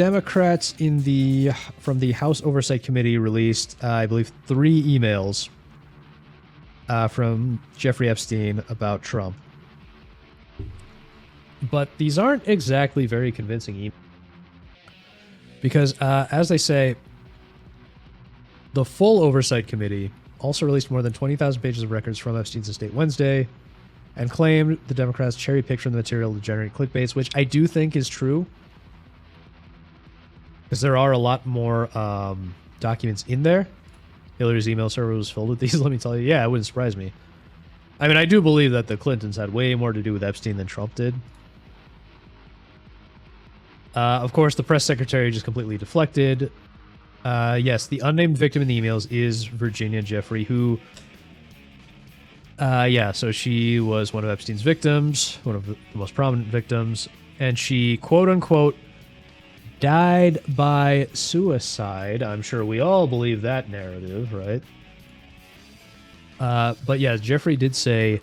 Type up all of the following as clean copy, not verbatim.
Democrats from the House Oversight Committee released, I believe, 3 emails from Jeffrey Epstein about Trump. But these aren't exactly very convincing emails. Because, as they say, the full Oversight Committee also released more than 20,000 pages of records from Epstein's estate Wednesday and claimed the Democrats cherry-picked from the material to generate clickbaits, which I do think is true. Because there are a lot more documents in there. Hillary's email server was filled with these, let me tell you. Yeah, it wouldn't surprise me. I mean, I do believe that the Clintons had way more to do with Epstein than Trump did. Of course, the press secretary just completely deflected. Yes, the unnamed victim in the emails is Virginia Jeffrey, who... yeah, so she was one of Epstein's victims, one of the most prominent victims, and she, quote-unquote, died by suicide. I'm sure we all believe that narrative, right? But yeah, Jeffrey did say,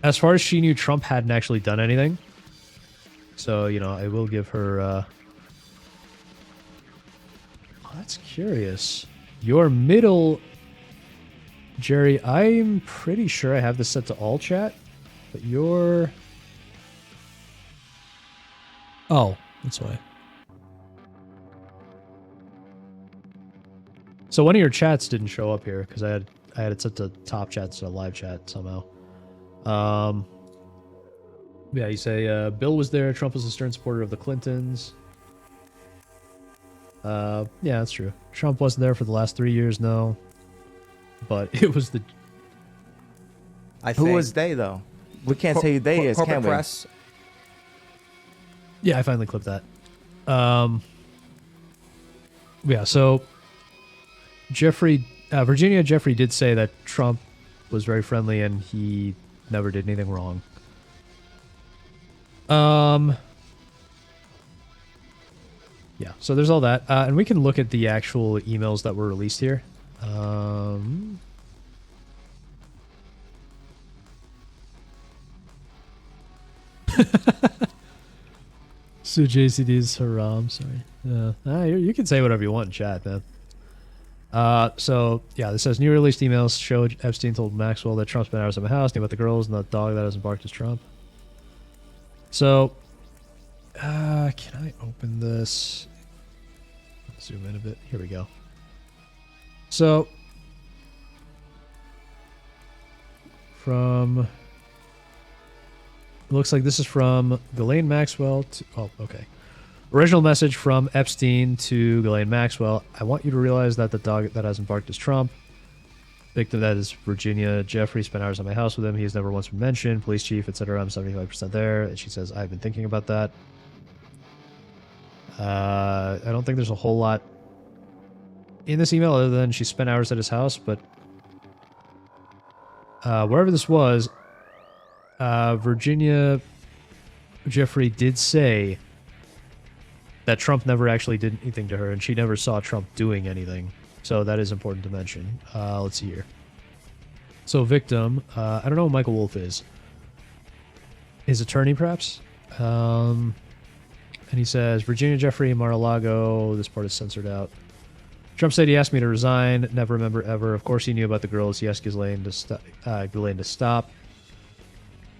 as far as she knew, Trump hadn't actually done anything. So, you know, I will give her... Oh, that's curious. Your middle... Jerry, I'm pretty sure I have this set to all chat, but your... Oh, that's why. So one of your chats didn't show up here because I had it set to top chat instead of live chat somehow. Yeah, you say Bill was there. Trump was a stern supporter of the Clintons. Yeah, that's true. Trump wasn't there for the last 3 years, no. But it was the... Who was they, though? We can't say who they is, can we? Press. Yeah, I finally clipped that. Yeah, so Virginia Jeffrey did say that Trump was very friendly and he never did anything wrong. Yeah, so there's all that. And we can look at the actual emails that were released here. So JCD's haram, sorry. You can say whatever you want in chat, man. So, yeah, this says new released emails show Epstein told Maxwell that Trump spent hours at my house, knew about the girls and the dog that hasn't barked as Trump. So, can I open this? Zoom in a bit. Here we go. So, it looks like this is from Ghislaine Maxwell to... Oh, okay. Original message from Epstein to Ghislaine Maxwell. I want you to realize that the dog that hasn't barked is Trump. Victim that is Virginia Jeffrey spent hours at my house with him. He has never once been mentioned. Police chief, etc. I'm 75% there. And she says, I've been thinking about that. I don't think there's a whole lot in this email other than she spent hours at his house, but wherever this was, Virginia Jeffrey did say that Trump never actually did anything to her, and she never saw Trump doing anything. So that is important to mention. Let's see here. So victim, I don't know who Michael Wolff is. His attorney, perhaps? And he says, Virginia Jeffrey, Mar-a-Lago. This part is censored out. Trump said he asked me to resign. Never remember ever. Of course he knew about the girls. He asked Ghislaine to stop.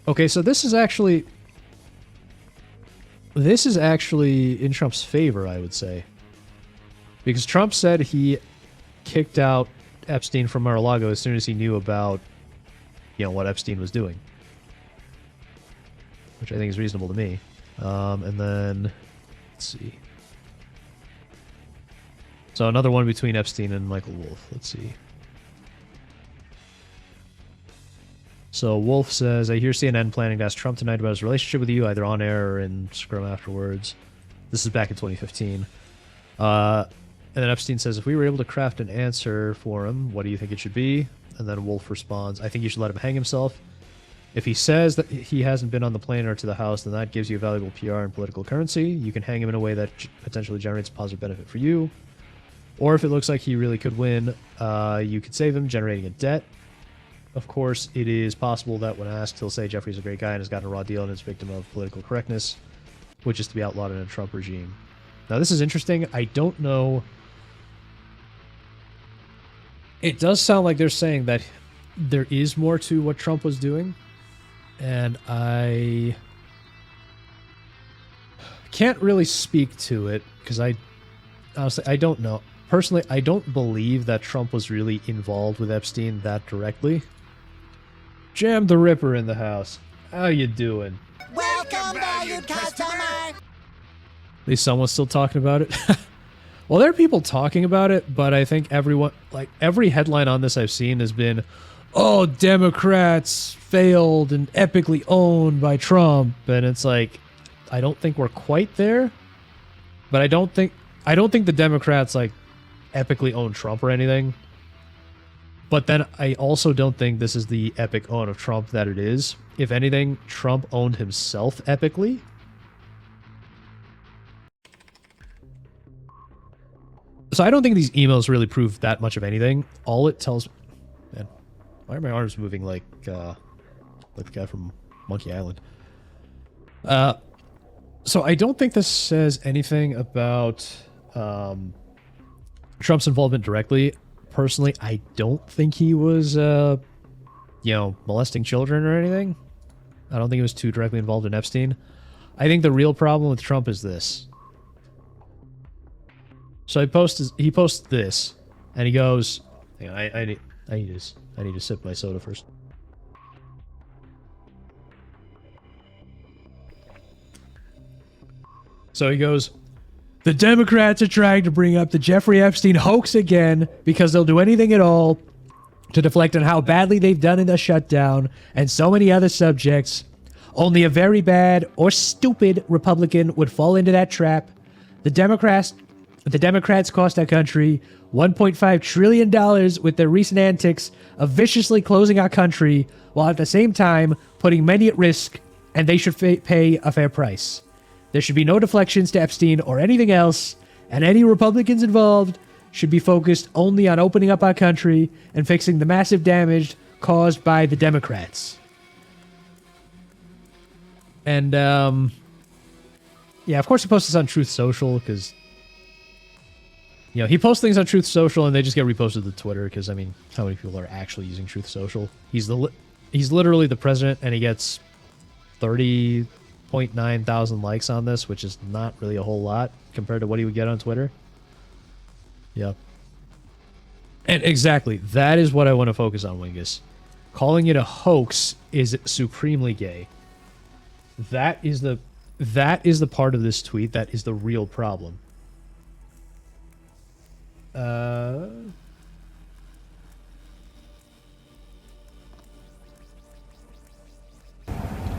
Okay, so this is actually in Trump's favor, I would say. Because Trump said he kicked out Epstein from Mar-a-Lago as soon as he knew about, what Epstein was doing. Which I think is reasonable to me. And then, let's see. So another one between Epstein and Michael Wolff. Let's see. So Wolff says, I hear CNN planning to ask Trump tonight about his relationship with you, either on air or in Scrum afterwards. This is back in 2015. And then Epstein says, if we were able to craft an answer for him, what do you think it should be? And then Wolff responds, I think you should let him hang himself. If he says that he hasn't been on the plane or to the house, then that gives you valuable PR and political currency. You can hang him in a way that potentially generates a positive benefit for you. Or if it looks like he really could win, you could save him, generating a debt. Of course, it is possible that when asked, he'll say Jeffrey's a great guy and has gotten a raw deal and is a victim of political correctness, which is to be outlawed in a Trump regime. Now, this is interesting. I don't know. It does sound like they're saying that there is more to what Trump was doing, and I can't really speak to it because honestly, I don't know. Personally, I don't believe that Trump was really involved with Epstein that directly. Jam the Ripper in the house. How you doing? Welcome, valued customer! At least someone's still talking about it. Well, there are people talking about it, but I think everyone, like every headline on this I've seen has been, oh, Democrats failed and epically owned by Trump. And it's like, I don't think we're quite there, but I don't think the Democrats like epically own Trump or anything. But then I also don't think this is the epic own of Trump that it is. If anything, Trump owned himself epically. So I don't think these emails really prove that much of anything. All it tells... Man, why are my arms moving like the guy from Monkey Island? So I don't think this says anything about Trump's involvement directly. Personally, I don't think he was, molesting children or anything. I don't think he was too directly involved in Epstein. I think the real problem with Trump is this. So he posts this, and he goes, hang on, I need to sip my soda first. So he goes, the Democrats are trying to bring up the Jeffrey Epstein hoax again because they'll do anything at all to deflect on how badly they've done in the shutdown and so many other subjects. Only a very bad or stupid Republican would fall into that trap. The Democrats cost our country $1.5 trillion with their recent antics of viciously closing our country while at the same time putting many at risk, and they should pay a fair price. There should be no deflections to Epstein or anything else, and any Republicans involved should be focused only on opening up our country and fixing the massive damage caused by the Democrats. And, yeah, of course he posts this on Truth Social because, he posts things on Truth Social and they just get reposted to Twitter because, I mean, how many people are actually using Truth Social? He's literally the president and he gets 30.9 thousand likes on this, which is not really a whole lot compared to what he would get on Twitter. Yep. And exactly, that is what I want to focus on, Wingus. Calling it a hoax is supremely gay. That is the part of this tweet that is the real problem.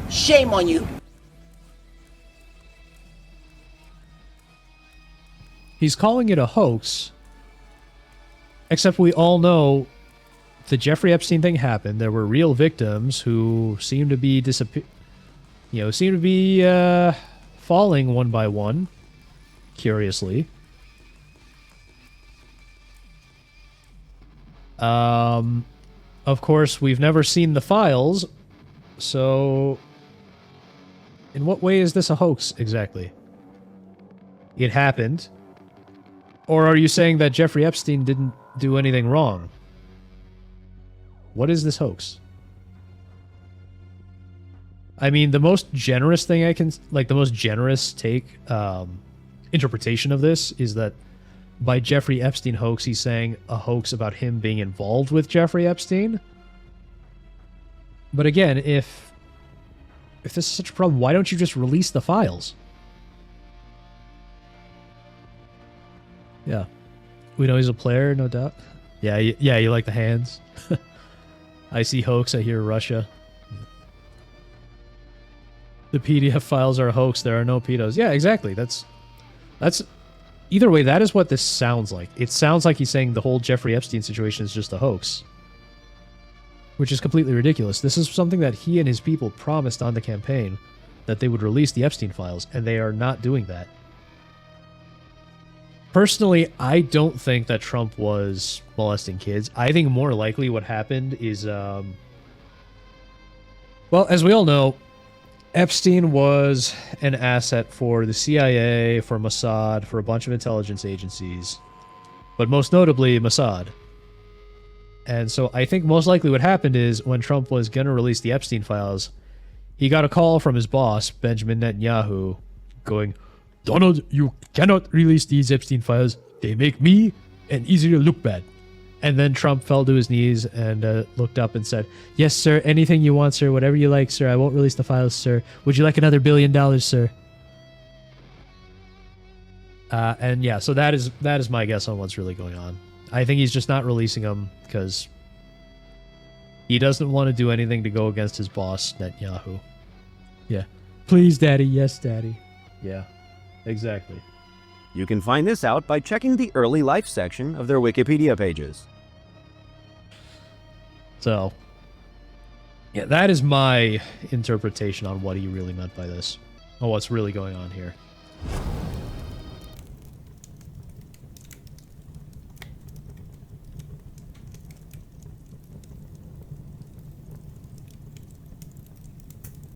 Shame on you. He's calling it a hoax, except we all know the Jeffrey Epstein thing happened. There were real victims who seemed to be falling one by one, curiously. Of course, we've never seen the files, so in what way is this a hoax exactly? It happened. Or are you saying that Jeffrey Epstein didn't do anything wrong? What is this hoax? I mean, the most generous thing the most generous interpretation of this is that by Jeffrey Epstein hoax, he's saying a hoax about him being involved with Jeffrey Epstein. But again, if this is such a problem, why don't you just release the files? Yeah. We know he's a player, no doubt. Yeah, you like the hands. I see hoax, I hear Russia. The PDF files are a hoax, there are no pedos. Yeah, exactly. That's either way, that is what this sounds like. It sounds like he's saying the whole Jeffrey Epstein situation is just a hoax. Which is completely ridiculous. This is something that he and his people promised on the campaign, that they would release the Epstein files, and they are not doing that. Personally, I don't think that Trump was molesting kids. I think more likely what happened is, well, as we all know, Epstein was an asset for the CIA, for Mossad, for a bunch of intelligence agencies, but most notably Mossad. And so I think most likely what happened is when Trump was going to release the Epstein Files, he got a call from his boss, Benjamin Netanyahu, going, "Donald, you cannot release these Epstein Files. They make me and Israel look bad." And then Trump fell to his knees and looked up and said, "Yes, sir. Anything you want, sir. Whatever you like, sir. I won't release the files, sir. Would you like another $1 billion, sir?" And yeah, so that is my guess on what's really going on. I think he's just not releasing them because he doesn't want to do anything to go against his boss, Netanyahu. Yeah. Please, Daddy. Yes, Daddy. Yeah, exactly. You can find this out by checking the early life section of their Wikipedia pages. So, yeah, that is my interpretation on what he really meant by this, or what's really going on here.